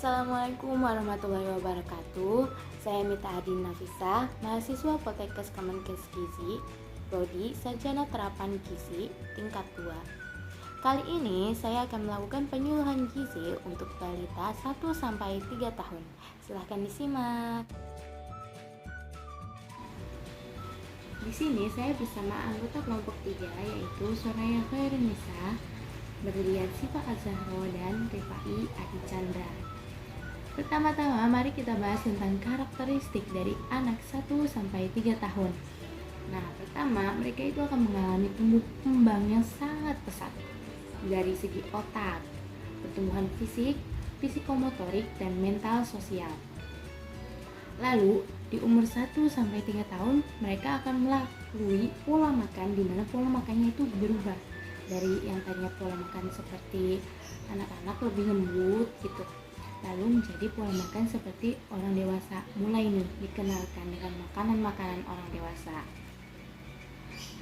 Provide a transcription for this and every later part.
Assalamualaikum warahmatullahi wabarakatuh. Saya Mita Adin Nafisa, mahasiswa Poltekkes Kemenkes Gizi, Prodi Sarjana Terapan Gizi tingkat 2. Kali ini saya akan melakukan penyuluhan gizi untuk balita 1-3 tahun. Silahkan disimak. Di sini saya bersama anggota kelompok 3 yaitu Soraya Khairunisa, Berlian Siva Azharo, dan Rifai Adi Chandra. Pertama-tama mari kita bahas tentang karakteristik dari anak 1-3 tahun. Nah, pertama mereka itu akan mengalami tumbuh kembang yang sangat pesat dari segi otak, pertumbuhan fisik, psikomotorik, dan mental sosial. Lalu di umur 1-3 tahun mereka akan melalui pola makan di mana pola makannya itu berubah dari yang tadinya pola makan seperti anak-anak lebih lembut gitu, lalu menjadi pola makan seperti orang dewasa. Mulai nih dikenalkan dengan makanan-makanan orang dewasa.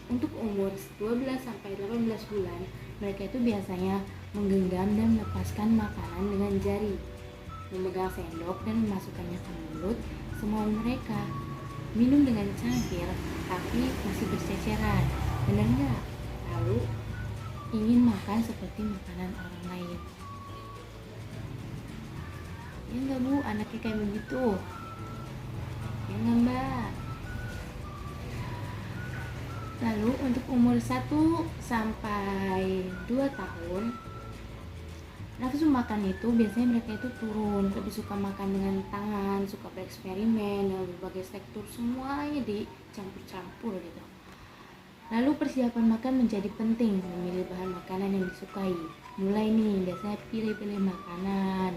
Untuk umur 12-18 bulan, mereka itu biasanya menggenggam dan melepaskan makanan dengan jari, memegang sendok dan memasukkannya ke mulut semau mereka, minum dengan cangkir tapi masih berceceran, benar nggak? Lalu ingin makan seperti makanan orang lain. Ya enggak bu, anaknya kayak begitu? Ya enggak mbak? Lalu untuk umur 1-2 tahun, nafsu makan itu biasanya mereka itu turun, lebih suka makan dengan tangan, suka bereksperimen dengan berbagai tekstur, semuanya dicampur-campur gitu. Lalu persiapan makan menjadi penting, memilih bahan makanan yang disukai. Mulai nih, biasanya pilih-pilih makanan,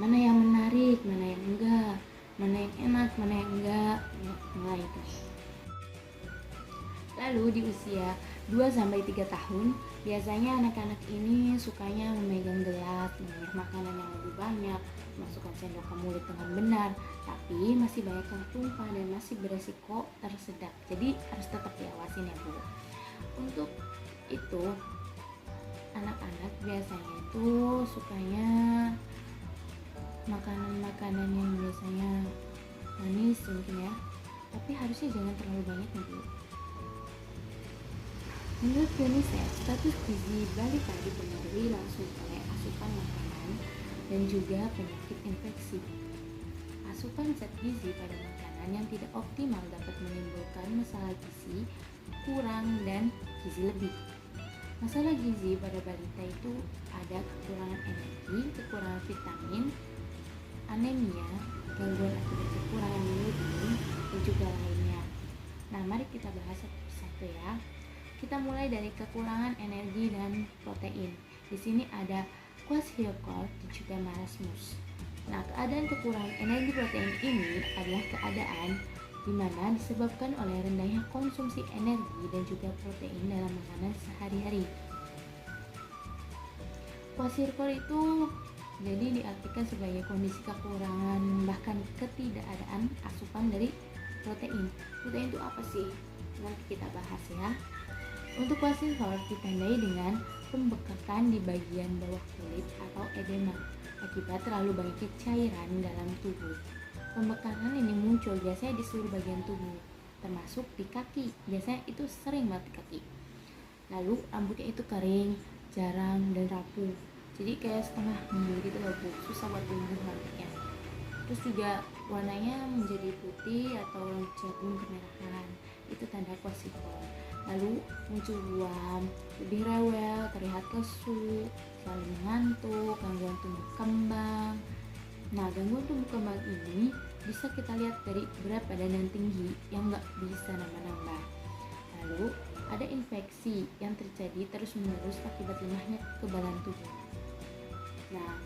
mana yang menarik, mana yang enggak, mana yang enak, mana yang enggak, mulai itu. Lalu di usia 2-3 tahun, biasanya anak-anak ini sukanya memegang gelas, mengolah makanan yang lebih banyak, masukkan sendok ke mulut dengan benar, tapi masih banyak yang tumpah dan masih beresiko tersedak. Jadi harus tetap diawasin ya bu. Untuk itu, anak-anak biasanya itu sukanya makanan-makanan yang biasanya manis mungkin ya, tapi harusnya jangan terlalu banyak nih bu. Menurut UNICEF, status gizi balita dipengaruhi langsung oleh asupan makanan dan juga penyakit infeksi. Asupan zat gizi pada makanan yang tidak optimal dapat menimbulkan masalah gizi kurang dan gizi lebih. Masalah gizi pada balita itu ada kekurangan energi, kekurangan vitamin, anemia, gangguan akibat kekurangan iodin, dan juga lainnya. Nah, mari kita bahas satu persatu ya. Kita mulai dari kekurangan energi dan protein. Di sini ada kwashiorkor dan juga marasmus. Nah, keadaan kekurangan energi protein ini adalah keadaan di mana disebabkan oleh rendahnya konsumsi energi dan juga protein dalam makanan sehari-hari. Kwashiorkor itu jadi diartikan sebagai kondisi kekurangan bahkan ketidakadaan asupan dari protein. Protein itu apa sih? Nanti kita bahas ya. Untuk kwashiorkor ditandai dengan pembekatan di bagian bawah kulit atau edema akibat terlalu banyaknya cairan dalam tubuh. Pembekakan ini muncul biasanya di seluruh bagian tubuh, termasuk di kaki. Biasanya itu sering banget di kaki. Lalu rambutnya itu kering, jarang, dan rapuh. Jadi kayak setengah bulu gitu loh bu, susah buat tumbuh rambutnya. Terus juga warnanya menjadi putih atau cenderung kemerahan. Itu tanda kwashiorkor. Lalu muncul ruam, lebih rewel, terlihat lesu, selalu mengantuk, gangguan tumbuh kembang. Nah, gangguan tumbuh kembang ini bisa kita lihat dari berat badan dan tinggi yang nggak bisa nambah-nambah. Lalu ada infeksi yang terjadi terus-menerus akibat lemahnya kekebalan tubuh. Nah,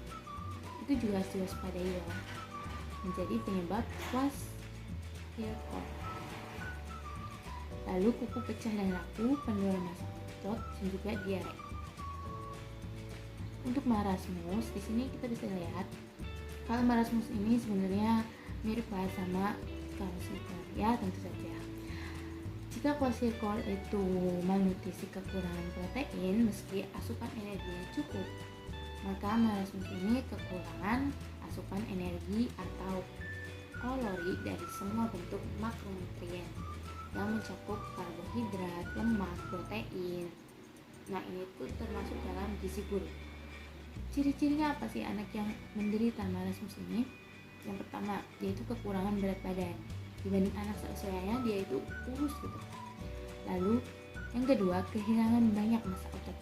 itu juga harus diwaspadai ya, menjadi penyebab kwashiorkor. Lalu kuku pecah dan rapuh, penurunan massa otot, dan juga diare. Untuk marasmus, di sini kita bisa lihat kalau marasmus ini sebenarnya mirip banget sama kwashiorkor ya, tentu saja. Jika kwashiorkor itu malnutrisi kekurangan protein meski asupan energinya cukup, Maka marasmus ini kekurangan asupan energi atau kalori dari semua bentuk makronutrien yang mencakup karbohidrat, lemak, protein. Nah, ini tuh termasuk dalam gizi buruk. Ciri-cirinya apa sih anak yang menderita marasmus ini? Yang pertama, yaitu kekurangan berat badan. Dibanding anak seusianya, dia itu kurus gitu. Lalu, yang kedua, kehilangan banyak massa otot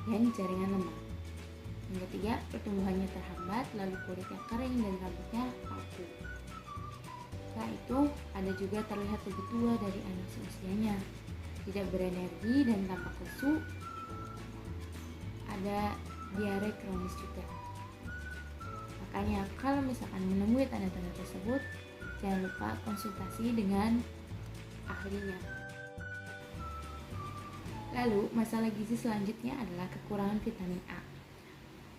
dan jaringan lemak. Yang ketiga, pertumbuhannya terhambat, lalu kulitnya kering dan rambutnya kaku. Setelah itu, ada juga terlihat lebih tua dari anak seusianya, tidak berenergi dan tampak lesu. Ada diare kronis juga. Makanya kalau misalkan menemui tanda-tanda tersebut, jangan lupa konsultasi dengan ahlinya. Lalu masalah gizi selanjutnya adalah kekurangan vitamin A.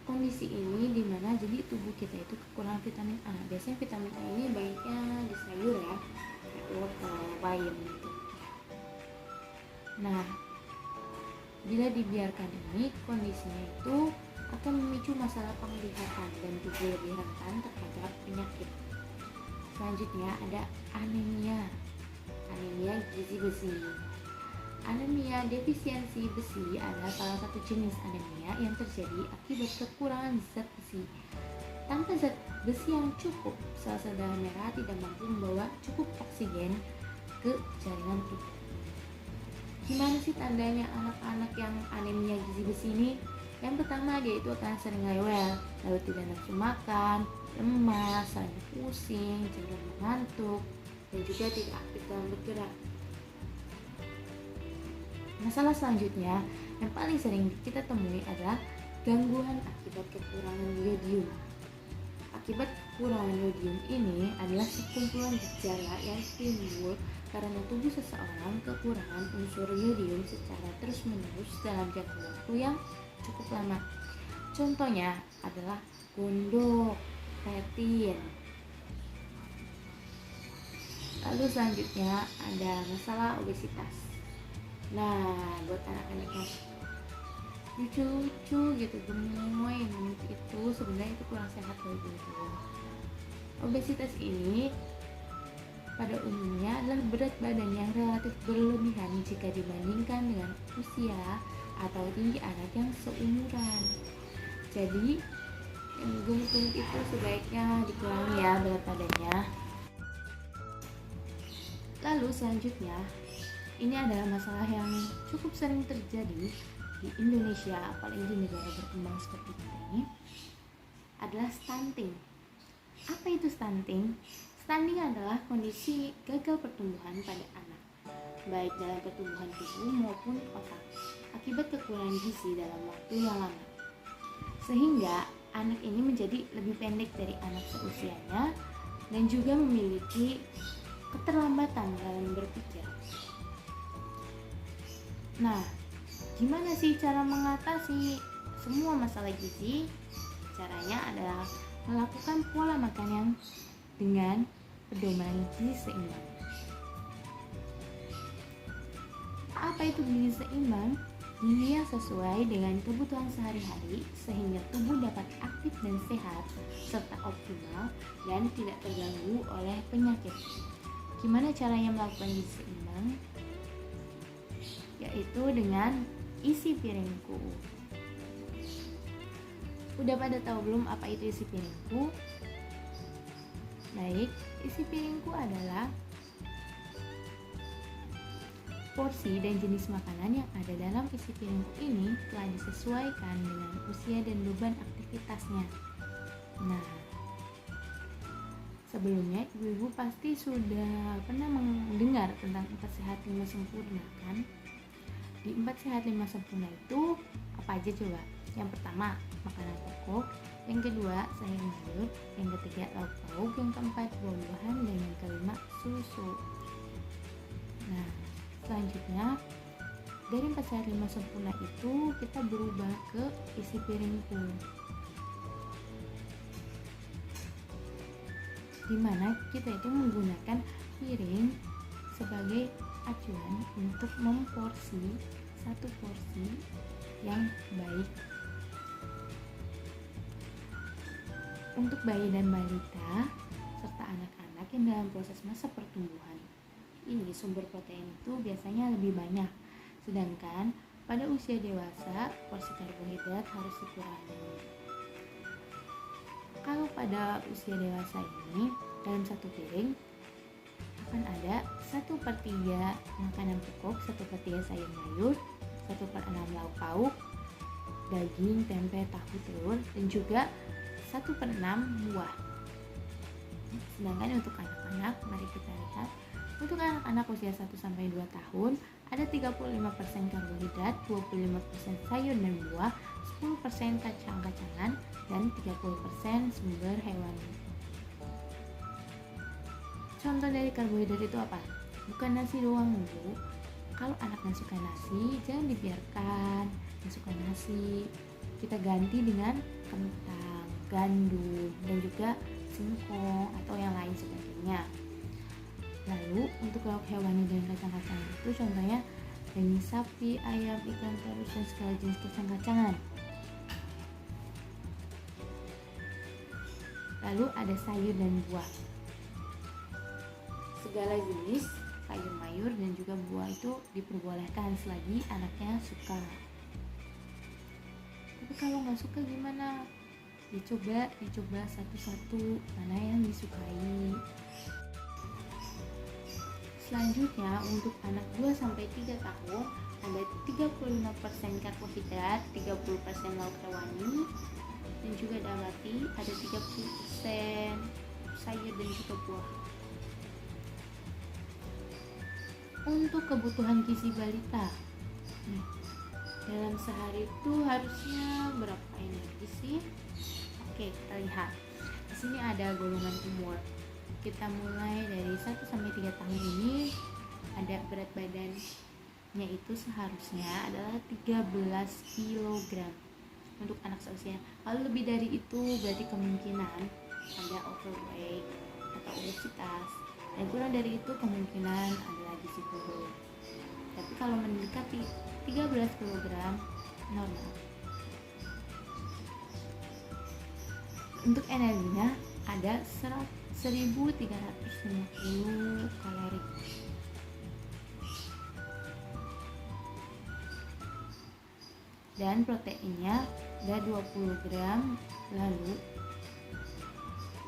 Kondisi ini dimana jadi tubuh kita itu kekurangan vitamin A. Biasanya vitamin A ini baiknya di sayur ya, kayak wortel, bayam gitu. Nah, bila dibiarkan ini, kondisinya itu akan memicu masalah penglihatan dan tubuh lebih rentan terhadap penyakit. Selanjutnya ada anemia gizi besi. Anemia defisiensi besi adalah salah satu jenis anemia yang terjadi akibat kekurangan zat besi. Tanpa zat besi yang cukup, sel-sel darah merah tidak mampu membawa cukup oksigen ke jaringan tubuh. Gimana sih tandanya anak-anak yang anemia gizi besi ini? Yang pertama, dia itu akan sering rewel, lalu tidak nafsu makan, lemas, sering pusing, cenderung mengantuk, dan juga tidak aktif dalam bergerak. Masalah selanjutnya yang paling sering kita temui adalah gangguan akibat kekurangan yodium. Akibat kekurangan yodium ini adalah sekumpulan gejala yang timbul karena tubuh seseorang kekurangan unsur yodium secara terus-menerus dalam jangka waktu yang cukup lama. Contohnya adalah gondok, retin. Lalu selanjutnya ada masalah obesitas. Nah, buat anak-anak yang lucu-lucu gitu, gemoy, itu sebenarnya itu kurang sehat loh gitu. Obesitas ini pada umumnya adalah berat badan yang relatif berlebihan jika dibandingkan dengan usia atau tinggi anak yang seumuran. Jadi yang gemuk-gemuk itu sebaiknya dikurangi ya berat badannya. Lalu selanjutnya, ini adalah masalah yang cukup sering terjadi di Indonesia, apalagi di negara berkembang seperti kita ini, adalah stunting. Apa itu stunting? Stunting adalah kondisi gagal pertumbuhan pada anak, baik dalam pertumbuhan tubuh maupun otak, akibat kekurangan gizi dalam waktu yang lama. Sehingga anak ini menjadi lebih pendek dari anak seusianya dan juga memiliki keterlambatan dalam berpikir. Nah, gimana sih cara mengatasi semua masalah gizi? Caranya adalah melakukan pola makan yang dengan pedoman gizi seimbang. Apa itu gizi seimbang? Gizi yang sesuai dengan kebutuhan sehari-hari sehingga tubuh dapat aktif dan sehat serta optimal dan tidak terganggu oleh penyakit. Gimana caranya melakukan gizi seimbang? Yaitu dengan isi piringku. Udah pada tahu belum apa itu isi piringku? Baik, isi piringku adalah porsi dan jenis makanan yang ada dalam isi piringku ini telah disesuaikan dengan usia dan beban aktivitasnya. Nah, sebelumnya ibu-ibu pasti sudah pernah mendengar tentang 4 sehat 5 sempurna kan? Di 4 sehat 5 sempurna itu apa aja coba? Yang pertama, makanan pokok. Yang kedua, sayur mayur. Yang ketiga, lauk pauk. Yang keempat, buah-buahan. Dan yang kelima, susu. Nah, selanjutnya dari 4 sehat 5 sempurna itu kita berubah ke isi piringku, dimana kita itu menggunakan piring sebagai acuan untuk memporsi satu porsi yang baik Untuk bayi dan balita serta anak-anak yang dalam proses masa pertumbuhan, ini sumber protein itu biasanya lebih banyak. Sedangkan pada usia dewasa, porsi karbohidrat harus dikurangi. Kalau pada usia dewasa ini, dalam satu piring akan ada 1/3 makanan pokok, 1/3 sayur mayur, 1/6 lauk pauk, daging, tempe, tahu, telur, dan juga 1/6 buah. Sedangkan untuk anak-anak, mari kita lihat. Untuk anak-anak usia 1-2 tahun, ada 35% karbohidrat, 25% sayur dan buah, 10% kacang-kacangan, dan 30% sumber hewani. Contoh dari karbohidrat itu apa? Bukan nasi doang dulu. Kalau anak yang suka nasi, jangan dibiarkan yang suka nasi. Kita ganti dengan kentang, gandum, dan juga singkong atau yang lain sebagainya. Lalu untuk lauk hewani dan kacang-kacangan itu contohnya daging sapi, ayam, ikan, terus dan segala jenis kacang-kacangan. Lalu ada sayur dan buah. Segala jenis sayur mayur dan juga buah itu diperbolehkan selagi anaknya suka. Tapi kalau nggak suka gimana? Dicoba satu-satu mana yang disukai. Selanjutnya untuk anak 2-3 tahun ada 35% karbohidrat, 30% lauk hewani, dan juga nabati ada 30% sayur dan juga buah. Untuk kebutuhan gizi balita, dalam sehari itu harusnya berapa energi sih? Oke, kita lihat. Di sini ada golongan umur. Kita mulai dari 1-3 tahun ini, ada berat badannya itu seharusnya adalah 13 kg untuk anak seusia. Kalau lebih dari itu berarti kemungkinan ada overweight atau obesitas, dan kurang dari itu kemungkinan adalah gizi buruk. Tapi kalau mendekati 13 kg normal. Untuk energinya ada 1350 kalori. Dan proteinnya ada 20 gram. Lalu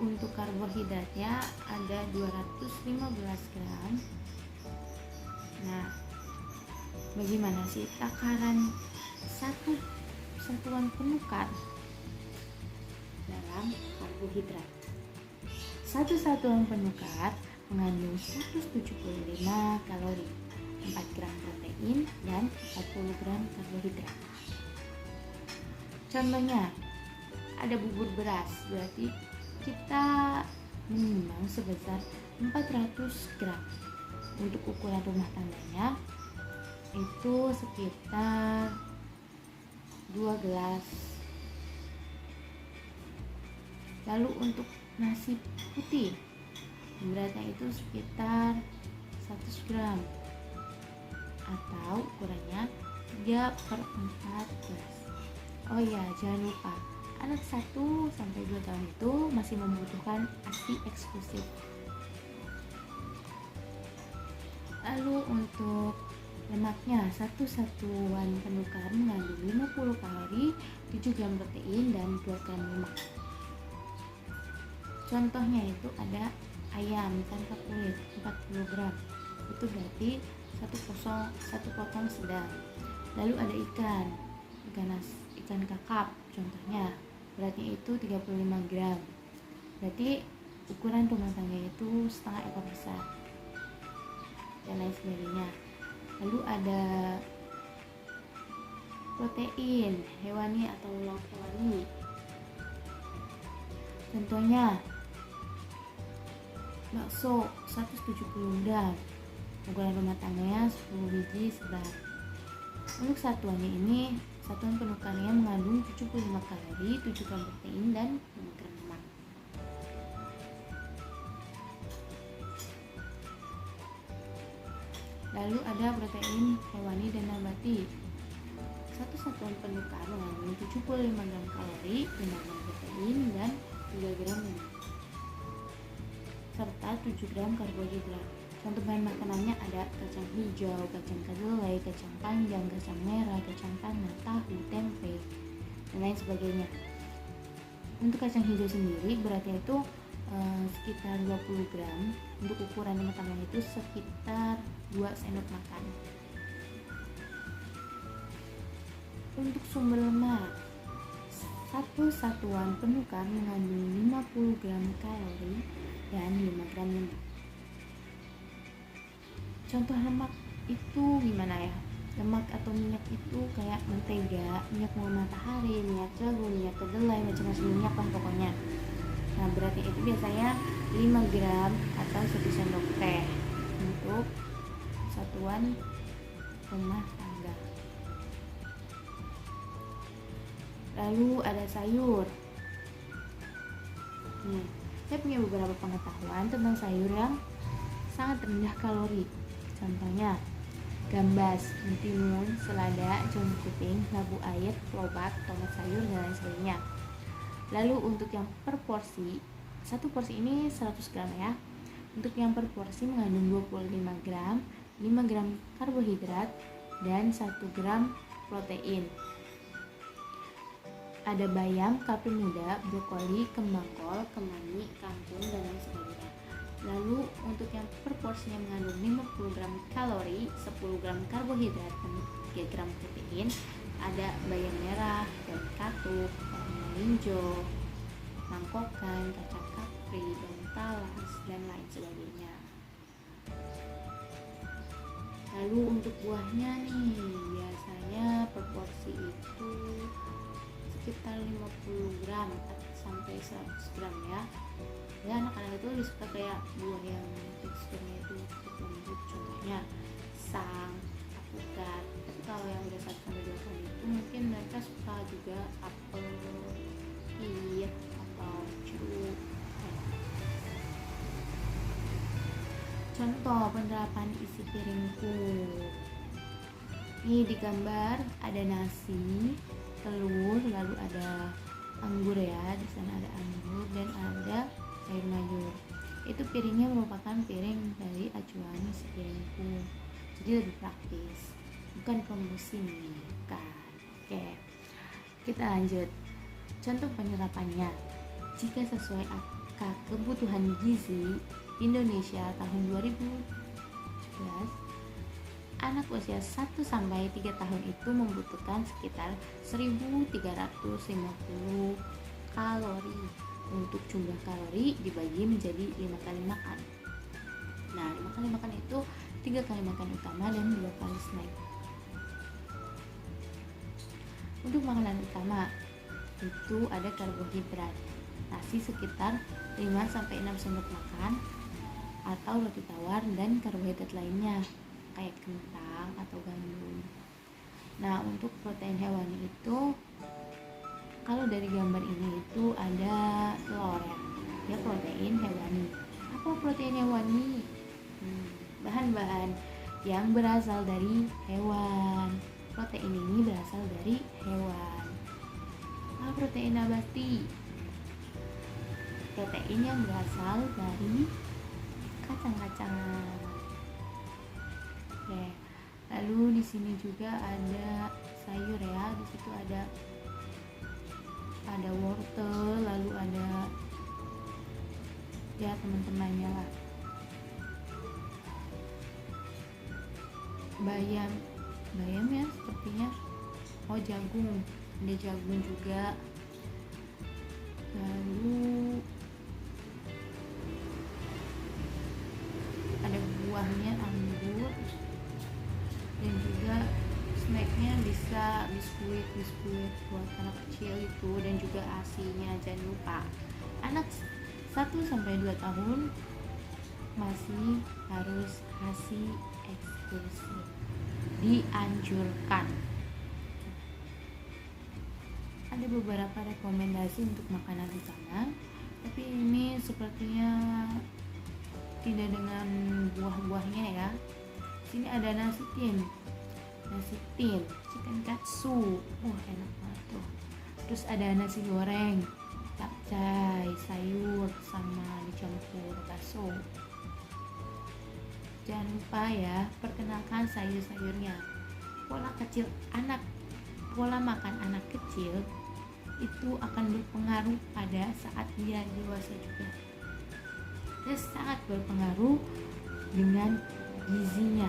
untuk karbohidratnya ada 215 gram. Nah, bagaimana sih takaran satu satuan penukar dalam karbohidrat? Satu satuan penukar mengandung 175 kalori, 4 gram protein, dan 40 gram karbohidrat. Contohnya, ada bubur beras, berarti kita menimbang sebesar 400 gram. Untuk ukuran rumah tangganya itu sekitar 2 gelas. Lalu untuk nasi putih, beratnya itu sekitar 100 gram atau ukurannya 3/4 gelas. Oh ya, jangan lupa anak 1-2 tahun itu masih membutuhkan ASI eksklusif. Lalu untuk lemaknya, satu satuan penukar mengandung 50 kalori, 7 gram protein, dan 2 gram lemak. Contohnya itu ada ayam tanpa kulit 40 gram, itu berarti satu potong sedang. Lalu ada ikan kakap contohnya, beratnya itu 35 gram, berarti ukuran rumah tangga itu setengah ekor besar, dan lain sebagainya. Lalu ada protein hewani atau lauk hewani, contohnya bakso 170 gram, ukuran rumah tangganya 10 biji sebar. Untuk satuannya ini, satuan penukarnya mengandung 75 kalori, 7 gram protein, dan 5 gram lemak. Lalu ada protein hewani dan nabati. Satu satuan penukar mengandung 75 gram kalori, 5 gram protein, dan 3 gram 7 gram karbohidrat. Contoh bahan makanannya ada kacang hijau, kacang kedelai, kacang panjang, kacang merah, kacang tanah, tahu, tempe, dan lain sebagainya. Untuk kacang hijau sendiri beratnya itu sekitar 20 gram. Untuk ukuran yang makanannya itu sekitar 2 sendok makan. Untuk sumber lemak, satu satuan penukan mengandung 50 gram kalori dan 5 gram lemak. Contoh lemak itu gimana ya? Lemak atau minyak itu kayak mentega, minyak buah matahari, minyak jagung, minyak kedelai, macam-macam minyak lah pokoknya. Nah, beratnya itu biasanya 5 gram atau 1 sendok teh untuk satuan rumah tangga. Lalu ada sayur. Saya punya beberapa pengetahuan tentang sayur yang sangat rendah kalori. Contohnya gambas, mentimun, selada, jambu kuping, labu air, lobak, tomat sayur, dan lain sebagainya. Lalu untuk yang per porsi, satu porsi ini 100 gram ya. Untuk yang per porsi mengandung 25 gram, 5 gram karbohidrat, dan 1 gram protein. Ada bayam, kapri muda, brokoli, kembang kol, kemangi, kangkung, dan lain sebagainya. Lalu untuk yang per porsinya mengandung 50 gram kalori, 10 gram karbohidrat, dan 3 gram protein, ada bayam merah, daun katuk, bawang melinjo, mangkokan, kacang kapri, daun talas, dan lain sebagainya. Lalu untuk buahnya nih, biasanya per porsi itu sekitar 50 gram sampai 100 gram ya. Ya, anak-anak itu lebih suka kayak buah yang teksturnya itu cukup lembut, contohnya pisang, alpukat. Tapi kalau yang udah 1-2 tahun itu mungkin mereka suka juga apel, pir, atau jeruk. Contoh penerapan isi piringku. Ini di gambar ada nasi, telur, lalu ada anggur ya, di sana ada anggur dan ada sayur mayur. Itu piringnya merupakan piring dari acuan si piringku, jadi lebih praktis, bukan promosi nih, bukan. Oke, kita lanjut. Contoh penerapannya, jika sesuai angka kebutuhan gizi Indonesia tahun 2017, anak usia 1-3 tahun itu membutuhkan sekitar 1.350 kalori. Untuk jumlah kalori dibagi menjadi 5 kali makan. Nah, 5 kali makan itu 3 kali makan utama dan 2 kali snack. Untuk makanan utama itu ada karbohidrat, nasi sekitar 5-6 sendok makan, atau roti tawar, dan karbohidrat lainnya kayak kentang atau gandum. Nah, untuk protein hewani itu kalau dari gambar ini itu ada telur ya, protein hewani. Apa protein hewani? Bahan-bahan yang berasal dari hewan. Protein ini berasal dari hewan. Protein nabati, protein yang berasal dari kacang-kacangan. Oke. Lalu di sini juga ada sayur ya. Di situ ada wortel, lalu ada ya teman-temannya lah. Bayam ya sepertinya. Oh, jagung, ada jagung juga. Lalu ada buahnya, anggur, dan juga snacknya bisa biskuit buat anak kecil itu, dan juga asinya jangan lupa. Anak 1-2 tahun masih harus ASI eksklusif, dianjurkan. Ada beberapa rekomendasi untuk makanan utama, tapi ini sepertinya tidak dengan buah-buahnya ya. Sini ada nasi tim, chicken katsu, enak banget tuh. Terus ada nasi goreng, capcay, sayur, sama dicampur bakso. Jangan lupa ya, perkenalkan sayur-sayurnya. Pola makan anak kecil itu akan berpengaruh pada saat dia dewasa juga. Dan sangat berpengaruh dengan gizinya.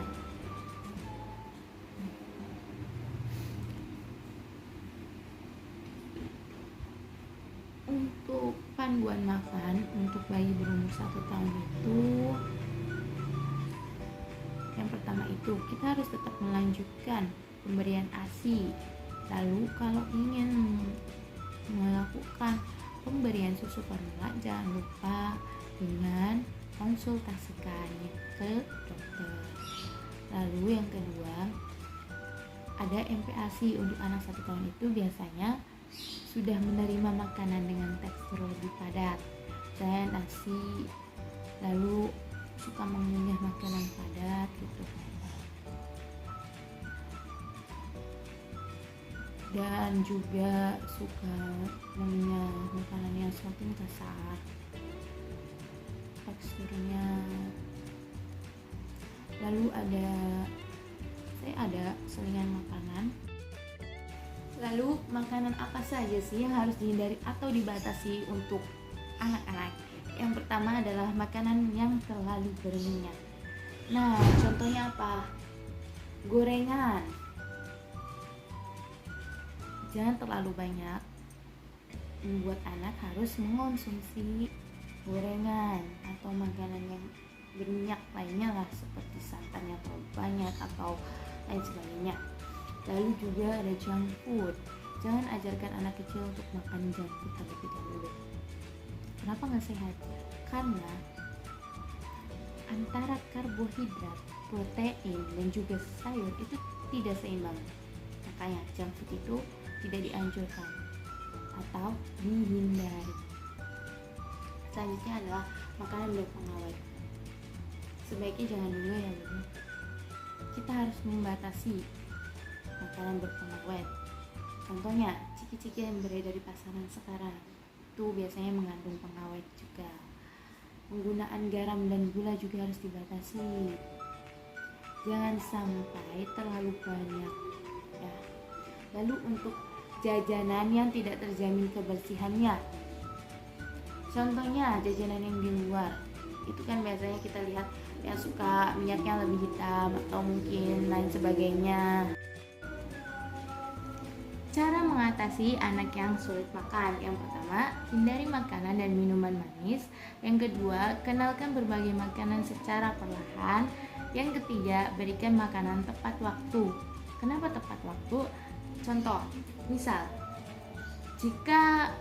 Untuk panduan makan untuk bayi berumur 1 tahun itu, yang pertama itu kita harus tetap melanjutkan pemberian ASI. Lalu kalau ingin melakukan pemberian susu formula, jangan lupa dengan konsultasikan ke dokter. Lalu yang kedua, ada MPASI. Untuk anak 1 tahun itu biasanya sudah menerima makanan dengan tekstur lebih padat, dan nasi, lalu suka mengunyah makanan padat gitu. Dan juga suka mengunyah makanan yang semakin kasar teksturnya. Lalu saya ada selingan makanan. Lalu makanan apa saja sih yang harus dihindari atau dibatasi untuk anak-anak? Yang pertama adalah makanan yang terlalu berminyak. Nah, contohnya apa? Gorengan. Jangan terlalu banyak. Membuat anak harus mengonsumsi gorengan atau makanan yang berminyak lainnya lah, seperti santan yang terlalu banyak atau lain sebagainya. Lalu juga ada junk food. Jangan ajarkan anak kecil untuk makan junk food terlebih dahulu. Kenapa nggak sehat? Karena antara karbohidrat, protein, dan juga sayur itu tidak seimbang. Makanya junk food itu tidak dianjurkan atau dihindari. Selanjutnya adalah makanan berpengawet. Sebaiknya jangan dulu ya, Bu. Kita harus membatasi makanan berpengawet. Contohnya, ciki-ciki yang beredar di pasaran sekarang itu biasanya mengandung pengawet juga. Penggunaan garam dan gula juga harus dibatasi. Jangan sampai terlalu banyak ya. Lalu untuk jajanan yang tidak terjamin kebersihannya, contohnya jajanan yang di luar, itu kan biasanya kita lihat yang suka minyaknya lebih hitam atau mungkin lain sebagainya. Cara mengatasi anak yang sulit makan. Yang pertama, hindari makanan dan minuman manis. Yang kedua, kenalkan berbagai makanan secara perlahan. Yang ketiga, berikan makanan tepat waktu. Kenapa tepat waktu? Contoh, misal jika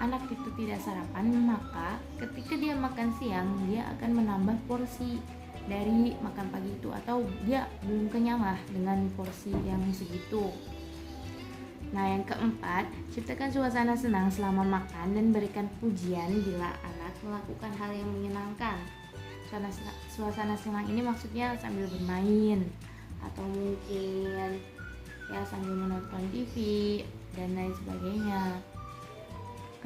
anak itu tidak sarapan, maka ketika dia makan siang, dia akan menambah porsi dari makan pagi itu, atau dia belum kenyang lah dengan porsi yang segitu. Nah, yang keempat, ciptakan suasana senang selama makan dan berikan pujian bila anak melakukan hal yang menyenangkan. Suasana senang ini maksudnya sambil bermain atau mungkin ya sambil menonton TV dan lain sebagainya.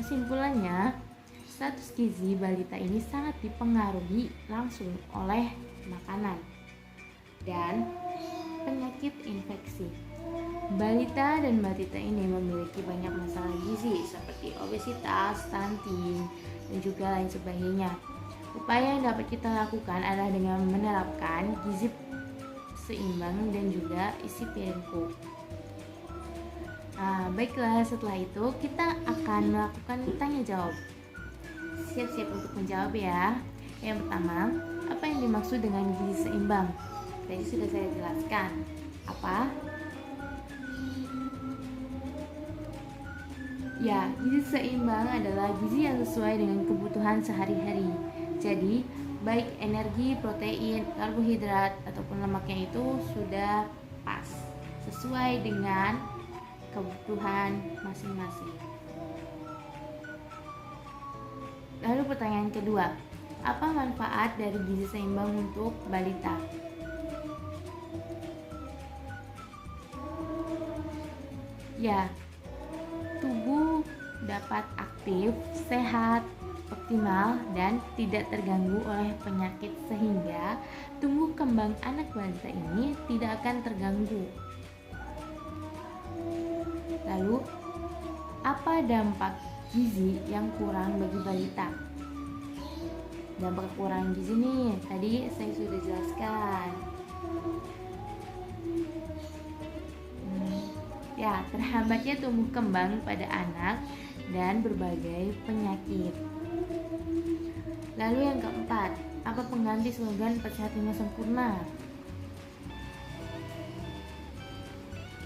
Kesimpulannya, status gizi balita ini sangat dipengaruhi langsung oleh makanan dan penyakit infeksi. Balita dan batita ini memiliki banyak masalah gizi seperti obesitas, stunting, dan juga lain sebagainya. Upaya yang dapat kita lakukan adalah dengan menerapkan gizi seimbang dan juga isi piringku. Nah, baiklah, setelah itu kita akan melakukan tanya jawab. Siap-siap untuk menjawab ya. Yang pertama, apa yang dimaksud dengan gizi seimbang? Tadi sudah saya jelaskan. Apa? Ya, gizi seimbang adalah gizi yang sesuai dengan kebutuhan sehari-hari. Jadi, baik energi, protein, karbohidrat, ataupun lemaknya itu sudah pas, sesuai dengan kebutuhan masing-masing. Lalu pertanyaan kedua, apa manfaat dari gizi seimbang untuk balita? Ya, tubuh dapat aktif, sehat, optimal dan tidak terganggu oleh penyakit sehingga tumbuh kembang anak balita ini tidak akan terganggu. Lalu, apa dampak gizi yang kurang bagi balita? Dampak kurang gizi nih, tadi saya sudah jelaskan. Ya, terhambatnya tumbuh kembang pada anak dan berbagai penyakit. Lalu yang keempat, apa pengganti slogan Sehat 5 Sempurna?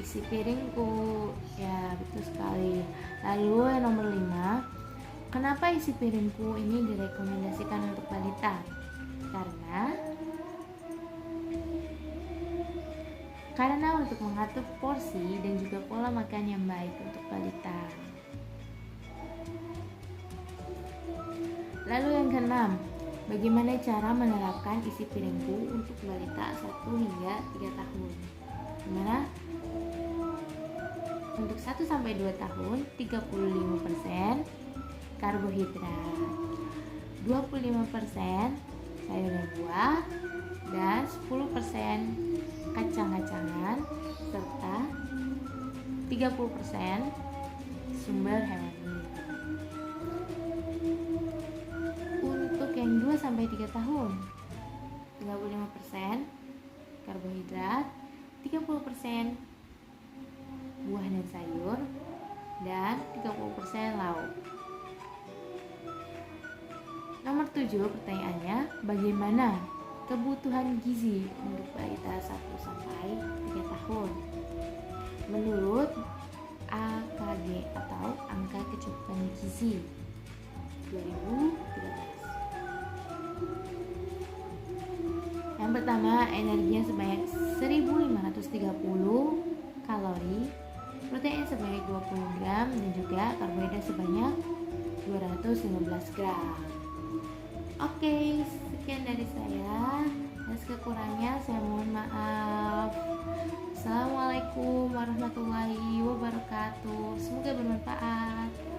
Isi piringku, ya betul sekali. Lalu yang nomor 5, kenapa isi piringku ini direkomendasikan untuk balita? Karena untuk mengatur porsi dan juga pola makan yang baik untuk balita. Lalu yang keenam, bagaimana cara menerapkan isi piringku untuk balita 1 hingga 3 tahun? Gimana? Untuk 1 sampai 2 tahun 35% karbohidrat, 25% sayur dan buah, dan 10% kacang-kacangan, serta 30% sumber hewani. Untuk yang 2 sampai 3 tahun 35% karbohidrat, 30% buah dan sayur, dan 30% lauk. Nomor 7 pertanyaannya, bagaimana kebutuhan gizi untuk balita 1 sampai 3 tahun? Menurut AKG atau Angka Kecukupan Gizi 2013. Yang pertama, energinya sebanyak 1530 kalori, protein sebanyak 20 gram, dan juga karbohidrat sebanyak 215 gram. Oke, sekian dari saya. Atas kekurangannya saya mohon maaf. Assalamualaikum warahmatullahi wabarakatuh. Semoga bermanfaat.